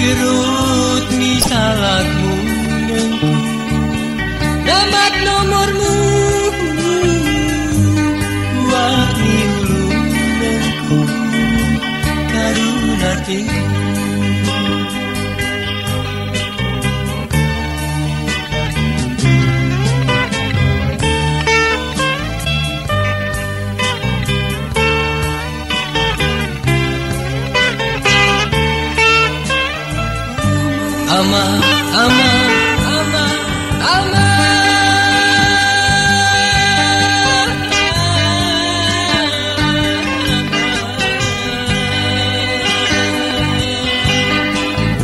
Gerut misalakmu nengku damat nomormu buat niulung nengku karunati Ama, ama, ama, ama.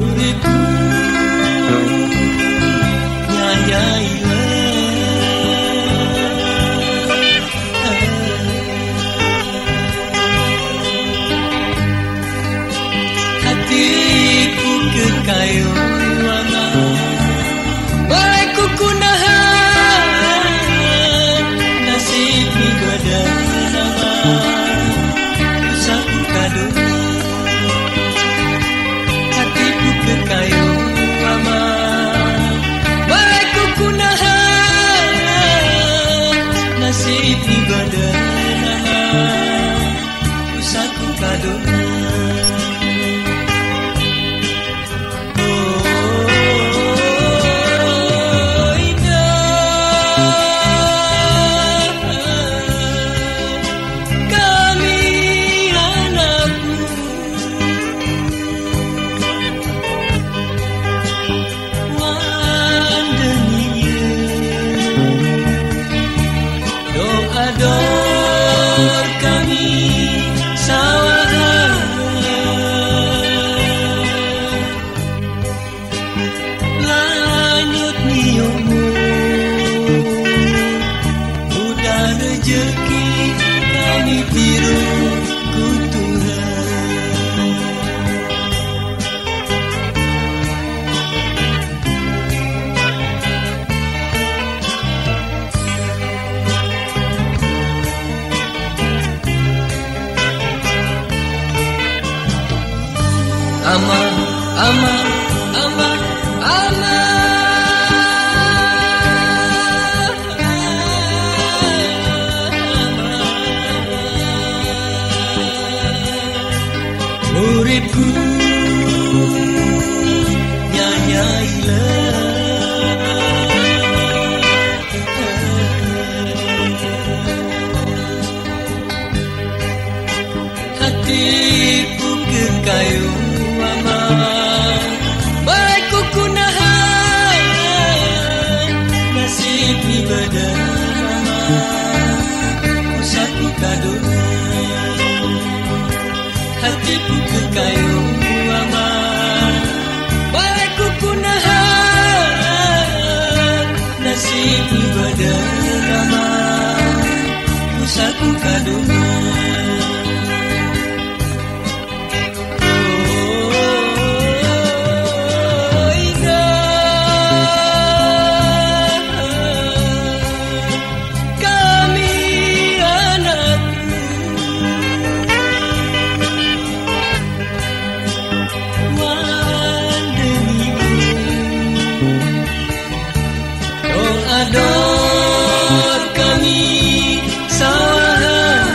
Uripku nyayailah hatiku kekayo Ama, ama, ama, ama. Uripku nyanyailah hatiku kekayu baikku kunahan nasib ni badan usahaku kadun hatiku kekayu baikku kunahan nasib ni badan usahaku kadun ador kami sawahan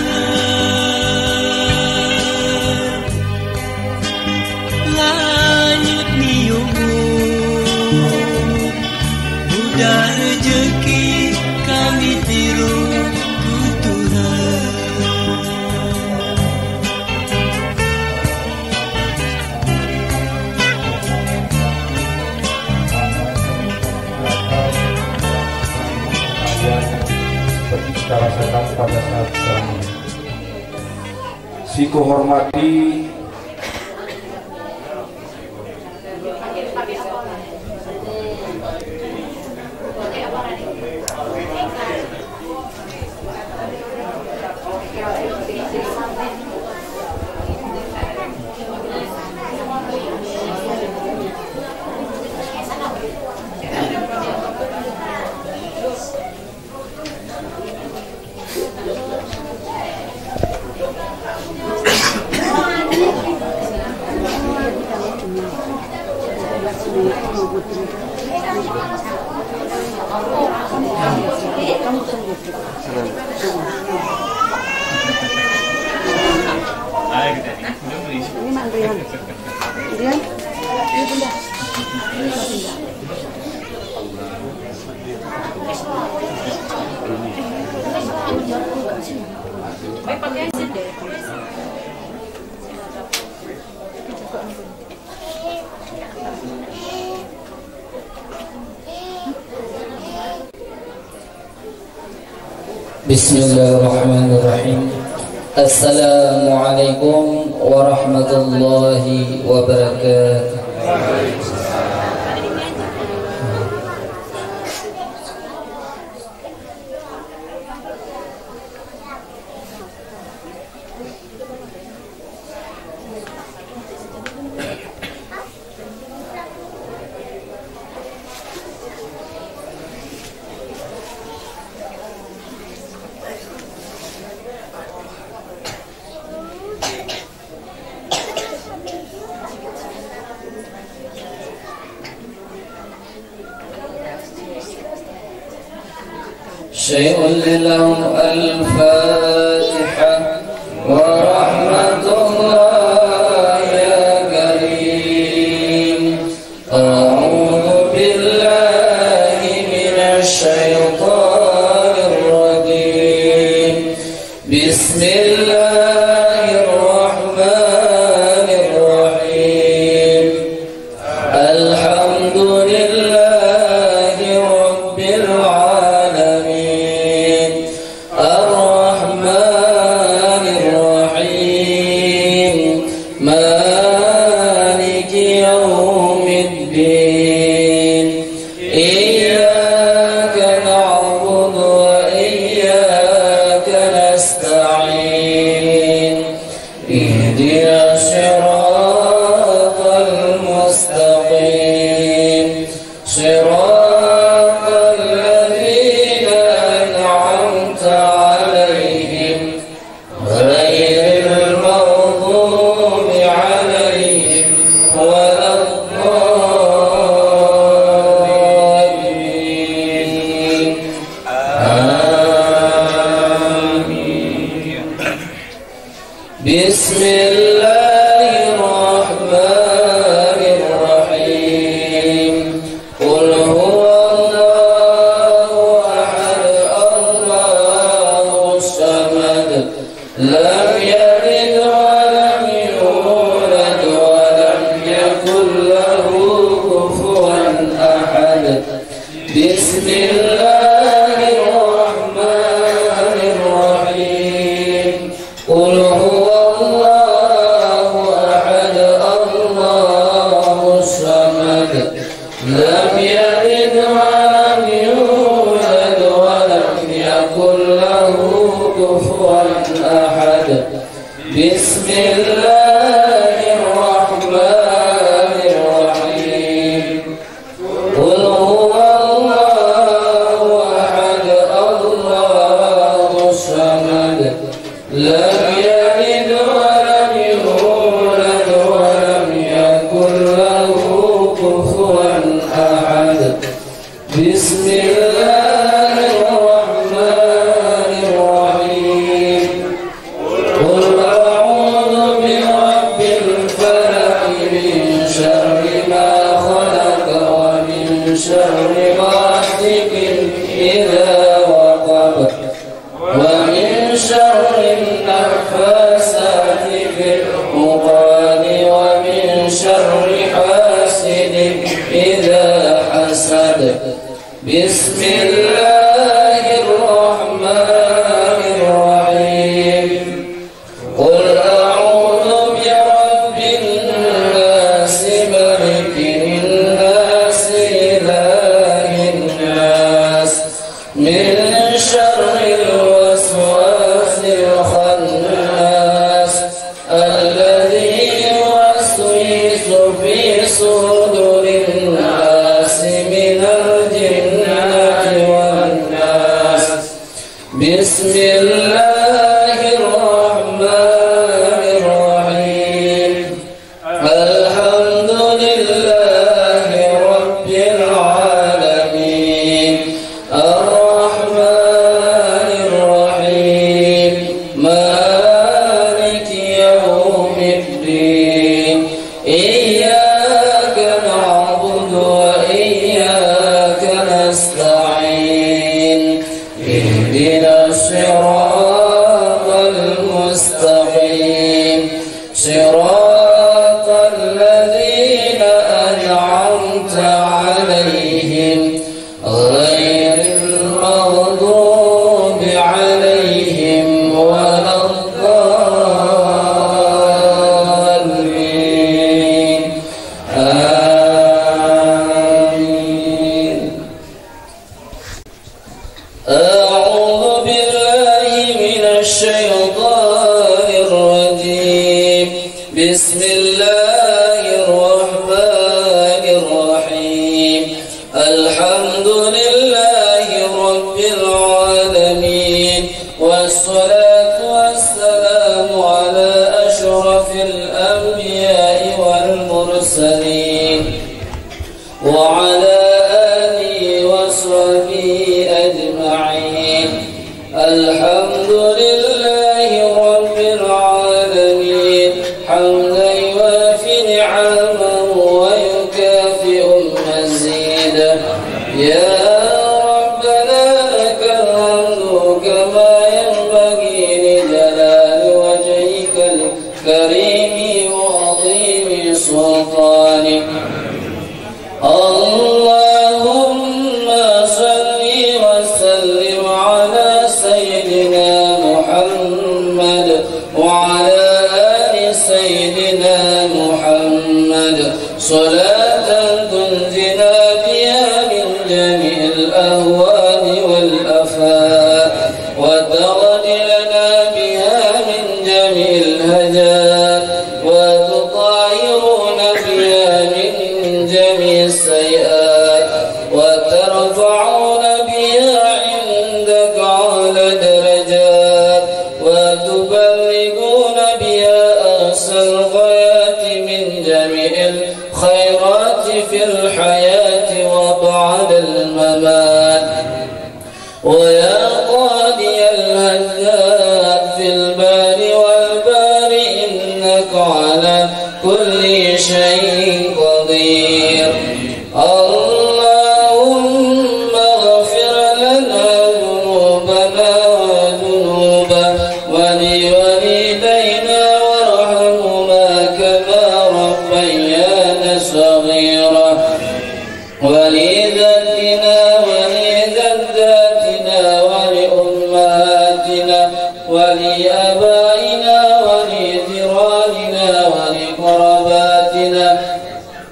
langit ni umur mudah rezeki kami tiru kutuhan seperti kita rasakan pada saat sekarang ini. Siku hormati Ini Mak Rian. Rian, ini pindah. Baik pakai aja deh. Bismillahirrahmanirrahim. Assalamualaikum warahmatullahi wabarakatuh. شيء لله الفاتحة ورحمة الله يا كريم. أعوذ بالله من الشيطان الرجيم. بسم الله الرحمن الرحيم. الحمد لله رب العالمين. الرحمن الرحيم مالك يوم الدين. إياك نعبد وإياك نستعين. اهدنا الصراط المستقيم. صراط الذين أنعمت عليهم غير المغضوب عليهم ولا الضالين. آمين. بسم الله الرحمن الرحيم. قل هو الله أحد الله الصمد لم يلد ولم يولد ولم يكن له كفوا أحد. بسم الله الرحمن الرحيم. قل هو الله أحد الله الصمد لم يلد ولم يولد ولم يكن له كفوا أحد. بسم الله الرحمن الرحيم. قل هو الله أحد الله الصمد لم يلد ولم يولد ولم يكن له كفوا أحد. بسم الله الرحمن الرحيم. قل أعوذ برب الفلق من شر ما خلق ومن شر غاسق إذا وقب ومن شر النفاثات في العقد ومن شر حاسد إذا حسد. بسم الله الرحمن الرحيم. قل أعوذ برب الناس ملك الناس إله الناس من شر الوسواس الخناس الذي يوسوس في صدور الناس من الجنة والناس. بسم الله الرحمن الرحيم. الحمد لله رب العالمين. الرحمن اهدنا الصراط المستقيم صراط الذين أنعمت عليهم غير المغضوب عليهم ولا الضالين آمين. أعوذ بالله من الشيطان الرجيم بسم الله الرحمن الرحيم الحمد لله رب العالمين والصلاة والسلام على أشرف الأنبياء والمرسلين وعلى آله وصحبه أجمعين. الحمد لله رب العالمين حمدا يوافي نعمه ويكافئ مزيدا. يا ربنا لك الحمد كما ينبغي لجلال وجهك الكريم وعظيم سلطانك. اللهم صل وسلم على سيدنا محمد وعلى آل سيدنا محمد صلاة تنجنا بها من جميع الأهوال والآفات وتغني لنا بها من جميع الهجات وتطهرنا بها من جميع السيئات وترفعنا بها عندك على درجات وتبلغون بها أقصى الغايات من جميع الخيرات في الحياة وبعد الممات. ويا قاضي الهجات في البار والبار إنك على كل شيء قدير. اللهم اغفر لنا ذنوبنا وذنوب ولوالدينا وارحمهما كما ربيانا صغيرا ولذاتنا ولجداتنا ولأمهاتنا ولآبائنا ولجيراننا ولقرباتنا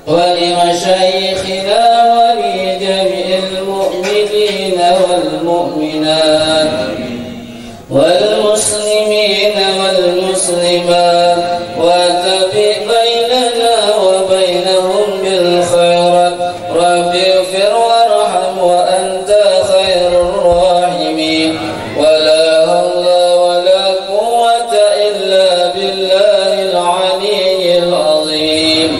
ولمشايخنا ولجميع المؤمنين والمؤمنات والمسلمين والمسلمات وتبع بيننا وبينهم بالخيرات. رب اغفر وارحم وأنت خير الراحمين. ولا حول ولا قوة إلا بالله العلي العظيم.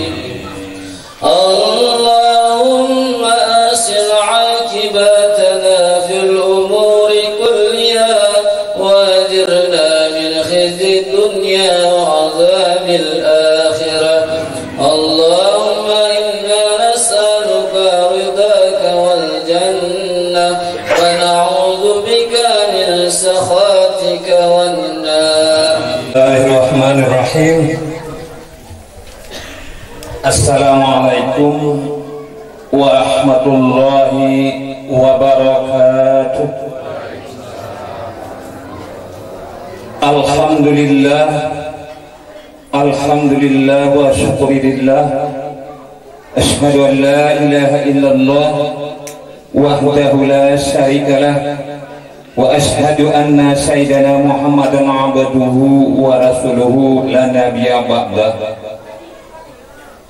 اللهم أحسن عاقبتنا في الأمور كلها وأجرنا من خزي الدنيا وعذاب الآخرة. اللهم إنا نسألك رضاك والجنة ونعوذ بك من سخطك والنار. بسم الله الرحمن الرحيم. Assalamualaikum warahmatullahi wabarakatuh. Alhamdulillah, alhamdulillah wa syukurillah. Ashhadu an la ilaha illallah wahdahu la syarikalah wa ashhadu anna sayyidana Muhammadan abduhu wa rasuluhu la nabiyya ba'dah.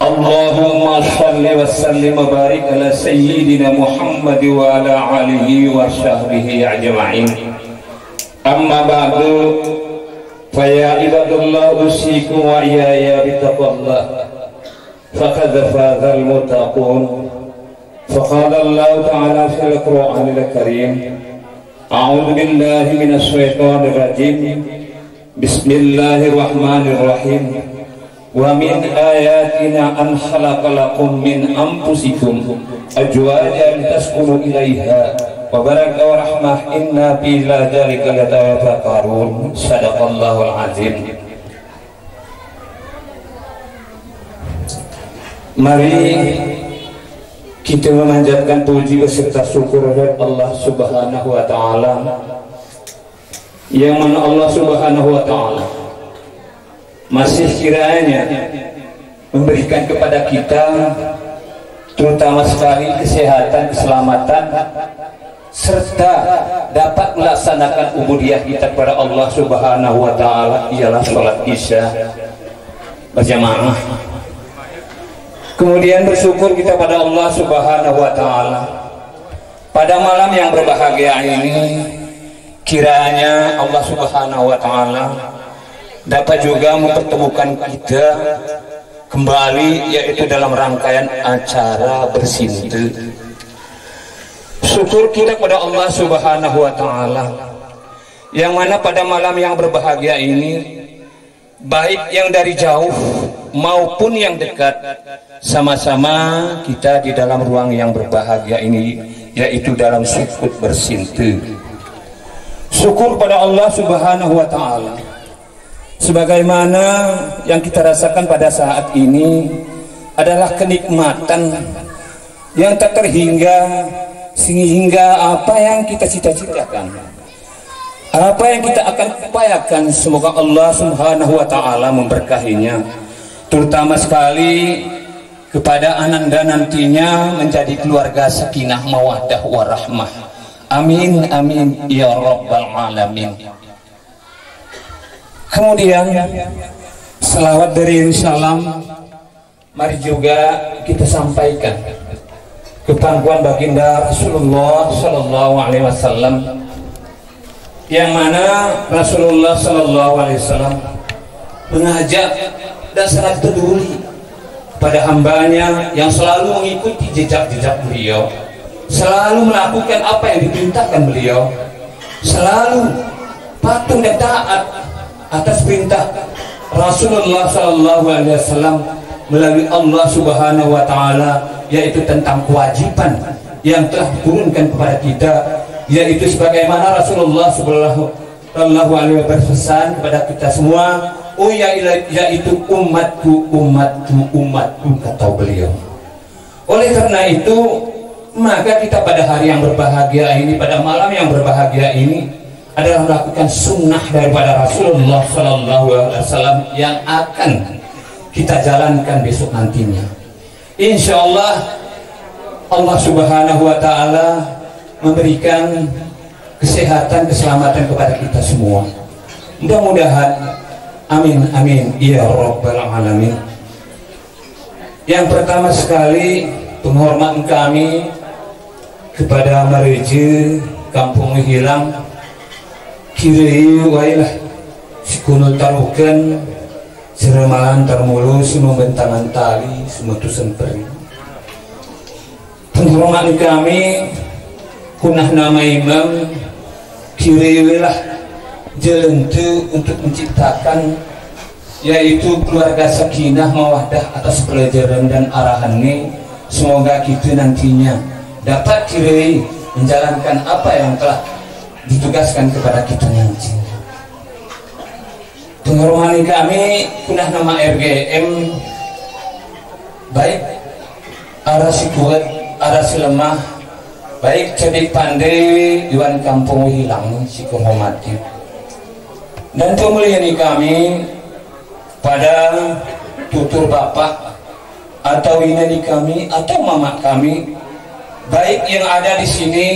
Allahumma shalli wa sallim wa barik ala sayyidina Muhammad wa ala alihi wa sahbihi ajma'in. Amma ba'du, fa ya ibadallah usikum wa iyaya bittaqwallah. Faqad faza al-muttaqun. Faqala Allah ta'ala fil Qur'anil Karim. A'udzu billahi minasy syaithanir rajim. Bismillahirrahmanirrahim. Wa min ayatina an khalaqalakum min anfusikum azwajan taskunu ilaiha wa barakah wa rahmah inna fi dzalika latafakkarun. Shadaqallahul azim. Mari kita memanjatkan puji beserta syukur kepada Allah Subhanahu wa taala, yang mana Allah Subhanahu wa taala masih kiranya memberikan kepada kita terutama sekali kesehatan, keselamatan, serta dapat melaksanakan ubudiyah kita kepada Allah Subhanahu wa taala, ialah sholat Isya berjamaah. Kemudian bersyukur kita pada Allah Subhanahu wa taala pada malam yang berbahagia ini, kiranya Allah Subhanahu wa taala dapat juga mempertemukan kita kembali, yaitu dalam rangkaian acara bersintu. Syukur kita kepada Allah Subhanahu wa taala yang mana pada malam yang berbahagia ini, baik yang dari jauh maupun yang dekat, sama-sama kita di dalam ruang yang berbahagia ini, yaitu dalam sukut bersintu. Syukur pada Allah Subhanahu wa taala sebagaimana yang kita rasakan pada saat ini adalah kenikmatan yang tak terhingga, sehingga apa yang kita cita-citakan, apa yang kita akan upayakan, semoga Allah Subhanahu wa taala memberkahinya, terutama sekali kepada ananda nantinya menjadi keluarga sakinah mawaddah warahmah. Amin amin ya rabbal alamin. Kemudian selawat dari salam mari juga kita sampaikan ke pangkuan baginda Rasulullah Sallallahu Alaihi Wasallam, yang mana Rasulullah Sallallahu Alaihi Wasallam mengajak dan sangat peduli pada hambanya yang selalu mengikuti jejak-jejak beliau, selalu melakukan apa yang diperintahkan beliau, selalu patuh dan taat atas perintah Rasulullah Sallallahu Alaihi Wasallam melalui Allah Subhanahu Wa Taala, yaitu tentang kewajiban yang telah diturunkan kepada kita, yaitu sebagaimana Rasulullah Sallallahu Alaihi Wasallam berpesan kepada kita semua, oh yaitu umatku, umatku, umatku, kata beliau. Oleh karena itu, maka kita pada hari yang berbahagia ini, pada malam yang berbahagia ini, adalah melakukan sunnah daripada Rasulullah Sallallahu Alaihi Wasallam yang akan kita jalankan besok nantinya. Insya Allah Allah Subhanahu Wa Taala memberikan kesehatan, keselamatan kepada kita semua. Mudah-mudahan, amin amin ya rabbal alamin. Yang pertama sekali, penghormatan kami kepada Mareje Kampung Hilang, kiri wailah sikuno tarukan seremalan termulu semua bentangan tali semutusan peri. Penghormatan kami kunah nama imam kiri wailah jelentu untuk menciptakan, yaitu keluarga sakinah mawaddah atas pelajaran dan arahannya. Semoga kita nantinya dapat kiri menjalankan apa yang telah ditugaskan kepada kita nanti. Penghormatan kami kunah nama RGM, baik arah si kuat, arah si lemah, baik cerdik pandai Iwan Kampung Hilang si kehormati, dan pemulihan kami pada tutur bapak atau inani kami atau mama kami, baik yang ada di sini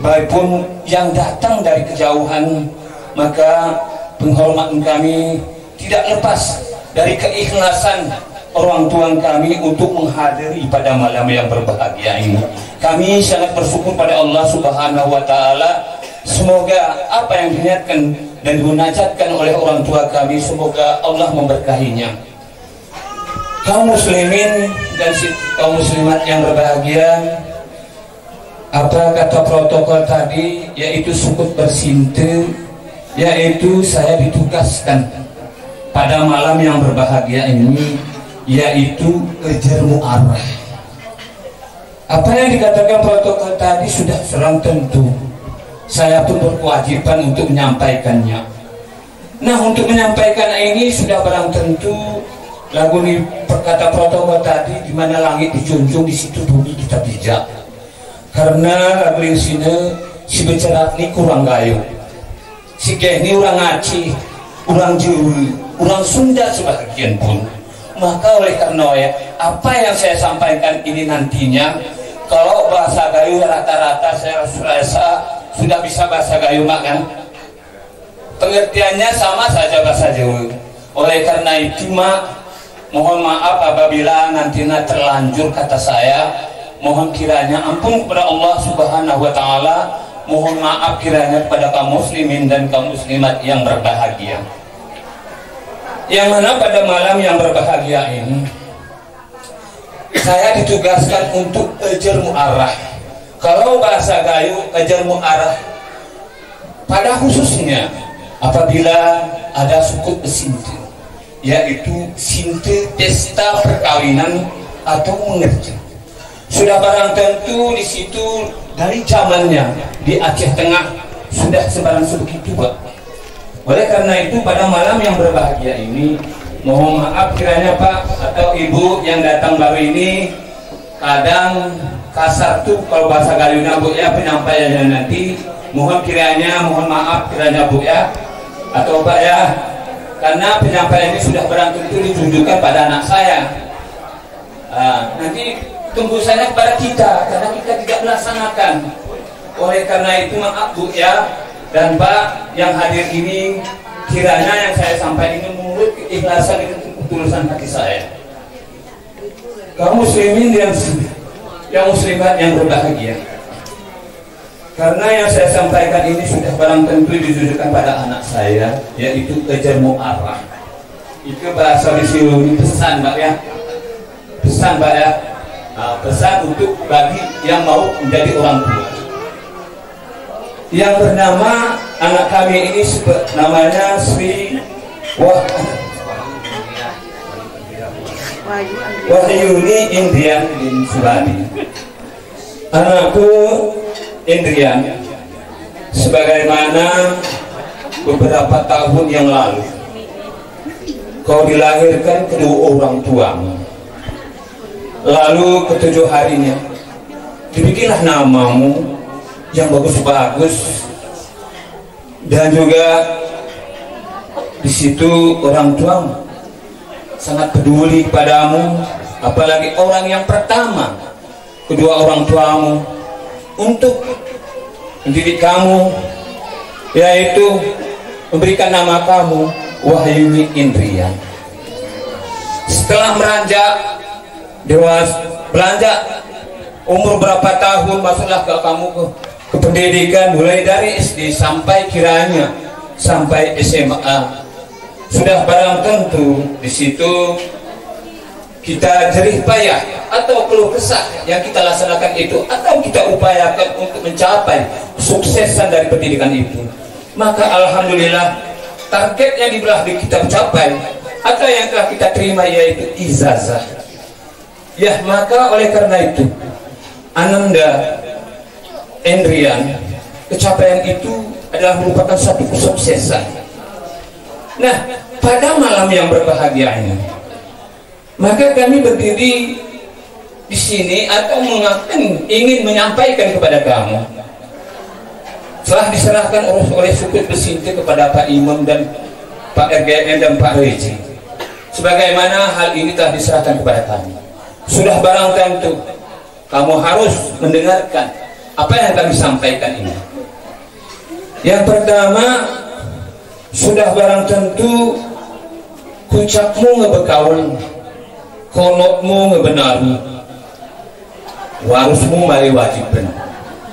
maupun yang datang dari kejauhan. Maka penghormatan kami tidak lepas dari keikhlasan orang tua kami untuk menghadiri pada malam yang berbahagia ini. Kami sangat bersyukur pada Allah Subhanahu Wa Taala. Semoga apa yang diniatkan dan dimunajatkan oleh orang tua kami, semoga Allah memberkahinya. Kaum muslimin dan kaum muslimat yang berbahagia, apa kata protokol tadi, yaitu sukut bersintu, yaitu saya ditugaskan pada malam yang berbahagia ini, yaitu kejar mu'arah. Apa yang dikatakan protokol tadi sudah serang tentu. Saya pun berkewajiban untuk menyampaikannya. Nah, untuk menyampaikan ini sudah barang tentu lagu ini perkata protokol tadi, di mana langit dijunjung, di situ bumi kita bijak. Karena lagu ini sini si bicara ini kurang gayu, si ini orang Aceh, orang Jawa, orang Sunda sebagian pun. Maka oleh karena ya, apa yang saya sampaikan ini nantinya, kalau bahasa gayu rata-rata saya rasa sudah bisa bahasa gayu makan, pengertiannya sama saja bahasa Jawa. Oleh karena itu mohon maaf apabila nantinya terlanjur kata saya, mohon kiranya ampun kepada Allah Subhanahu wa Ta'ala, mohon maaf kiranya kepada kaum muslimin dan kaum muslimat yang berbahagia. Yang mana pada malam yang berbahagia ini saya ditugaskan untuk ajar mu'arah. Kalau bahasa gayu ajar mu'arah, pada khususnya apabila ada suku pesinte, yaitu sinte pesta perkawinan atau mengerja. Sudah barang tentu di situ dari zamannya di Aceh Tengah sudah sebarang sebegitu, Pak. Oleh karena itu pada malam yang berbahagia ini, mohon maaf kiranya Pak atau Ibu yang datang baru ini, kadang kasar tuh kalau bahasa Gayuna Bu ya penyampaiannya nanti, mohon maaf kiranya Bu ya atau Pak ya, karena penyampaian ini sudah barang tentu ditunjukkan pada anak saya. Nanti tunggu saya kepada kita karena kita tidak melaksanakan. Oleh karena itu maaf Bu ya dan Pak yang hadir ini, kiranya yang saya sampaikan ini menurut keikhlasan dan ketulusan hati saya. Kaum muslimin yang muslimat yang berbahagia, karena yang saya sampaikan ini sudah barang tentu ditujukan pada anak saya, yaitu ajar mu'arah. Itu bahasa di sini pesan Pak ya, pesan Pak ya, pesan untuk bagi yang mau menjadi orang tua. Yang bernama anak kami ini namanya Sri Wahyuni Indrian bin Subadi. Anakku Indrian, sebagaimana beberapa tahun yang lalu kau dilahirkan kedua orang tuamu, lalu ketujuh harinya dibikinlah namamu yang bagus-bagus, dan juga di situ orang tuamu sangat peduli kepadamu, apalagi orang yang pertama kedua orang tuamu untuk mendidik kamu, yaitu memberikan nama kamu Wahyuni Indrian. Setelah beranjak umur berapa tahun, masuklah kamu ke pendidikan, mulai dari SD sampai kiranya sampai SMA. Sudah barang tentu di situ kita jerih payah atau keluh kesah yang kita laksanakan itu, atau kita upayakan untuk mencapai suksesan dari pendidikan itu, maka alhamdulillah target yang dibelah kita capai atau yang telah kita terima, yaitu ijazah. Ya, maka oleh karena itu Ananda Indrian, kecapaian itu adalah merupakan satu kesuksesan. Nah, pada malam yang berbahagia ini, maka kami berdiri di sini atau ingin menyampaikan kepada kamu, telah diserahkan oleh suku Pesinte kepada Pak Imam dan Pak RGN dan Pak Reji. Sebagaimana hal ini telah diserahkan kepada kami, sudah barang tentu kamu harus mendengarkan apa yang kami sampaikan ini. Yang pertama, sudah barang tentu kucapmu ngebekaul, konotmu ngebenari, warusmu mari wajibkan,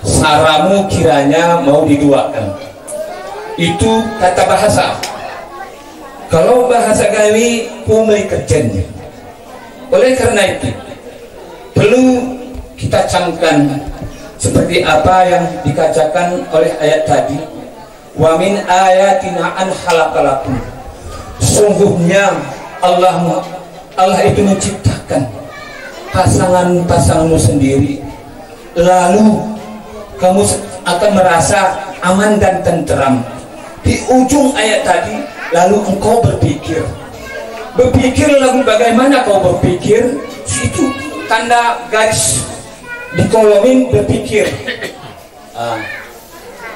saramu kiranya mau diduakan. Itu kata bahasa. Kalau bahasa kami pumai kerjanya. Oleh karena itu perlu kita camkan seperti apa yang dikacakan oleh ayat tadi, wa min ayatina an khalaqalakum. Sungguhnya Allah itu menciptakan pasangan-pasanganmu sendiri lalu kamu akan merasa aman dan tenteram. Di ujung ayat tadi, lalu engkau berpikir lalu bagaimana kau berpikir, itu tanda garis dikolomin berpikir.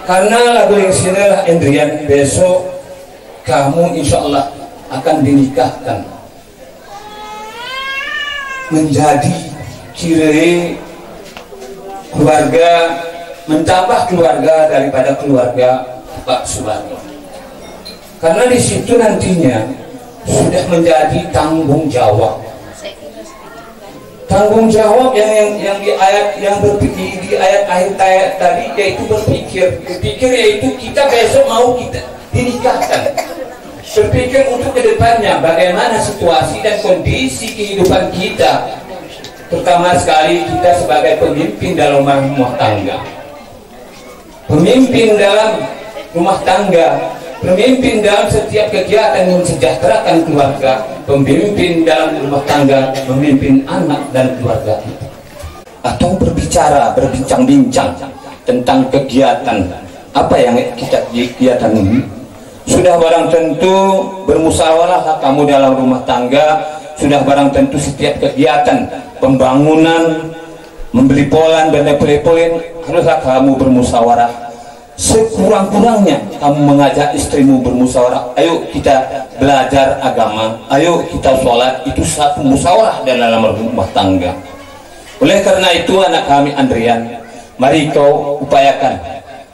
Karena lagu yang sinilah Endrian, besok kamu insya Allah akan dinikahkan menjadi ciri keluarga, mentambah keluarga daripada keluarga Pak Subarno. Karena di situ nantinya sudah menjadi tanggung jawab yang di ayat yang berpikir di ayat akhir tadi, yaitu berpikir yaitu kita besok mau kita dinikahkan, berpikir untuk kedepannya bagaimana situasi dan kondisi kehidupan kita, terutama sekali kita sebagai pemimpin dalam rumah tangga, pemimpin dalam rumah tangga, pemimpin dalam setiap kegiatan yang mensejahterakan keluarga, pemimpin dalam rumah tangga, memimpin anak dan keluarga kita. Atau berbincang-bincang tentang kegiatan apa yang kita kegiatan ini. Sudah barang tentu bermusyawarah kamu dalam rumah tangga, sudah barang tentu setiap kegiatan pembangunan, membeli polan dan polen haruslah kamu bermusyawarah. Sekurang-kurangnya kamu mengajak istrimu bermusyawarah, ayo kita belajar agama, ayo kita sholat, itu satu musyawarah dalam rumah tangga. Oleh karena itu anak kami Andrian, mari kau upayakan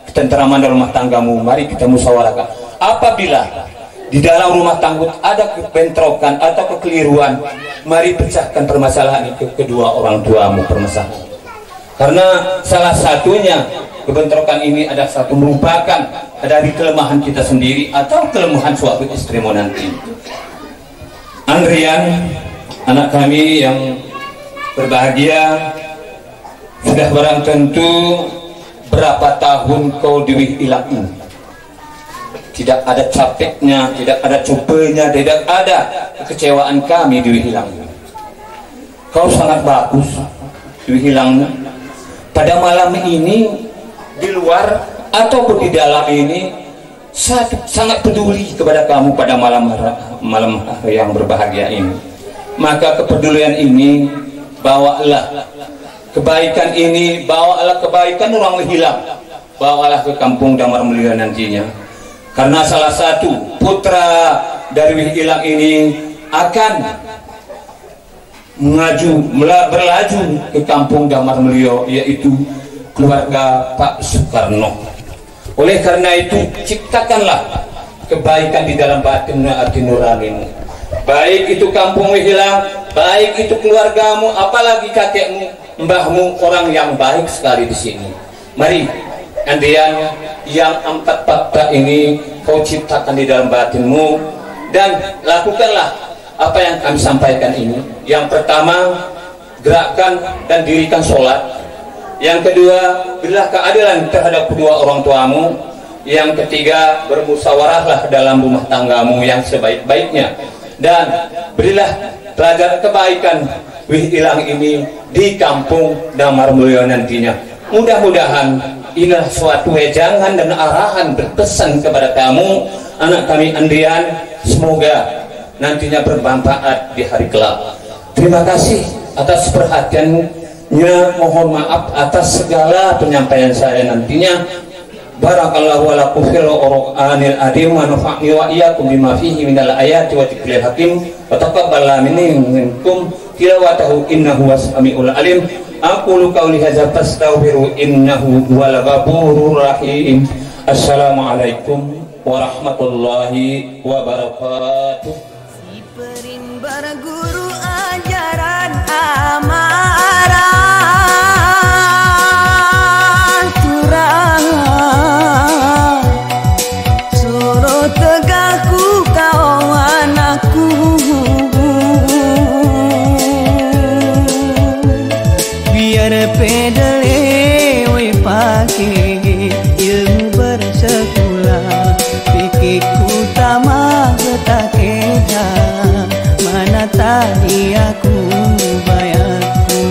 ketenteraman dalam rumah tanggamu, mari kita musyawarahkan. Apabila di dalam rumah tangga ada kebentrokan atau kekeliruan, mari pecahkan permasalahan itu kedua orang tuamu permasalahan. Karena salah satunya kebentrokan ini ada satu merupakan dari kelemahan kita sendiri atau kelemahan suatu istrimu nanti. Andrian, anak kami yang berbahagia, sudah barang tentu berapa tahun kau dihilang ini. Tidak ada capeknya, tidak ada cobanya, tidak ada kekecewaan kami dihilang. Kau sangat bagus dihilang. Pada malam ini di luar ataupun di dalam ini sangat peduli kepada kamu pada malam hari yang berbahagia ini. Maka kepedulian ini bawalah kebaikan ini, bawalah kebaikan orang hilang, bawalah ke kampung Damar Mulia nantinya. Karena salah satu putra dari Wihilang ini akan berlaju ke kampung Damar Mulyo, yaitu keluarga Pak Soekarno. Oleh karena itu ciptakanlah kebaikan di dalam batin hati nuranimu, baik itu kampung Wihilang, baik itu keluargamu, apalagi kakekmu, mbahmu, orang yang baik sekali di sini. Mari Andrian, yang 4 fakta ini kau ciptakan di dalam batinmu dan lakukanlah apa yang kami sampaikan ini. Yang pertama, gerakkan dan dirikan sholat. Yang kedua, berilah keadilan terhadap kedua orang tuamu. Yang ketiga, bermusyawarahlah dalam rumah tanggamu yang sebaik-baiknya. Dan berilah pelajaran kebaikan Wihilang ini di kampung Damar Mulyo nantinya. Mudah-mudahan inilah suatu wejangan dan arahan berpesan kepada kamu, anak kami Andrian. Semoga nantinya bermanfaat di hari kelak. Terima kasih atas perhatiannya. Mohon maaf atas segala penyampaian saya nantinya. Barakallahu walakum fil Qur'anil azim wa nafa'ni wa iyyakum bima fihi minal ayati wa dzikril hakim wa taqabbal minkum tilawatahu innahu was-sami'ul alim. Aqulu qawli hadza fastaghfiru innahu huwal ghafurur rahim. Assalamualaikum warahmatullahi wabarakatuh. Si perimbar guru ajaran amarah turang, suruh tegakku kau anakku, biar pedale we pake ilmu bersekolah, pikirku tamat betakeda, mana tadi aku bayarku.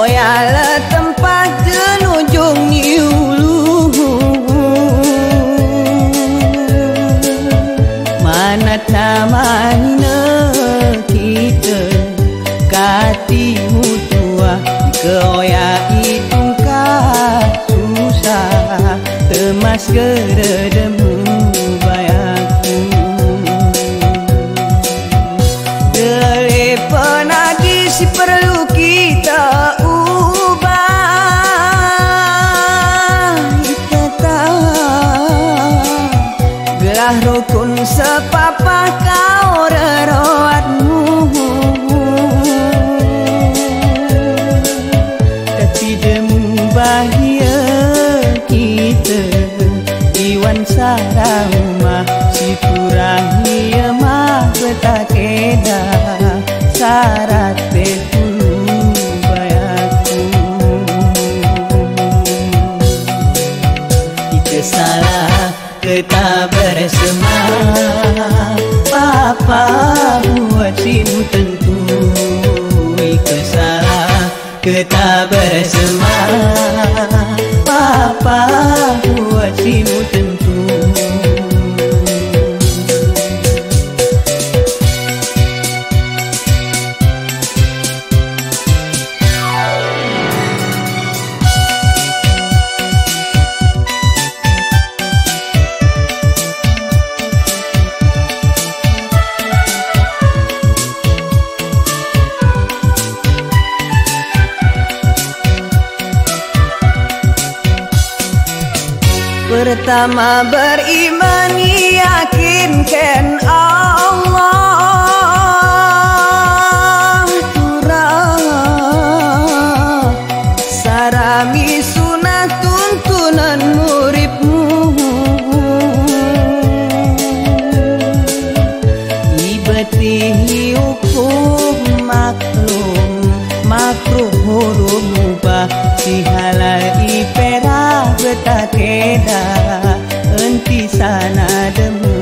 Oyalah tempat jenujung niulu, mana tamana kita kati mutua ke oya itu susah temas keredemu bayaku dele penadi si perlu kita ubah kita gelah rukun sepapa kau reroatmu tapi demu bahagia kita iwan sarama si purahia mah betakeda syarat petulu bayaku kita salah kita bersama papa buat simu tentu kita salah kita bersama papa buat simu tentu pertama beriman yakinkan Allah turah sarami sunah tuntunan muridmu ibatihi hukum maklum makruh huruf mubah si halai perah betakeda enti sana demu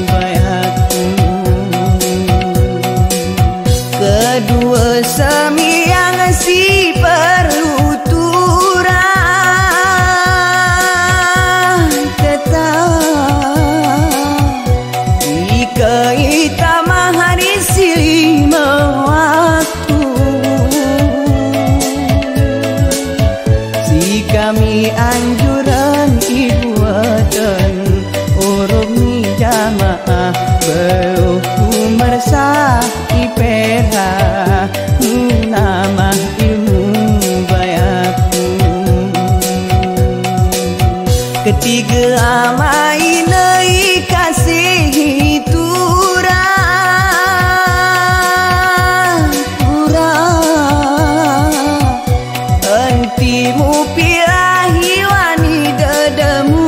bayaku kedua semiang si perlu turah tetap ika itama hari silima waktu si kami anjuran ibuatan urung jamaah beruku mersah ipera nama ilmu bayaku ketiga amai nai kasih turah entimu pilahi wani dedemu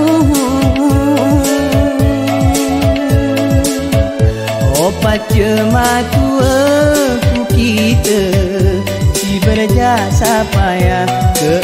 opat cematuaku kita si berjasa payah ke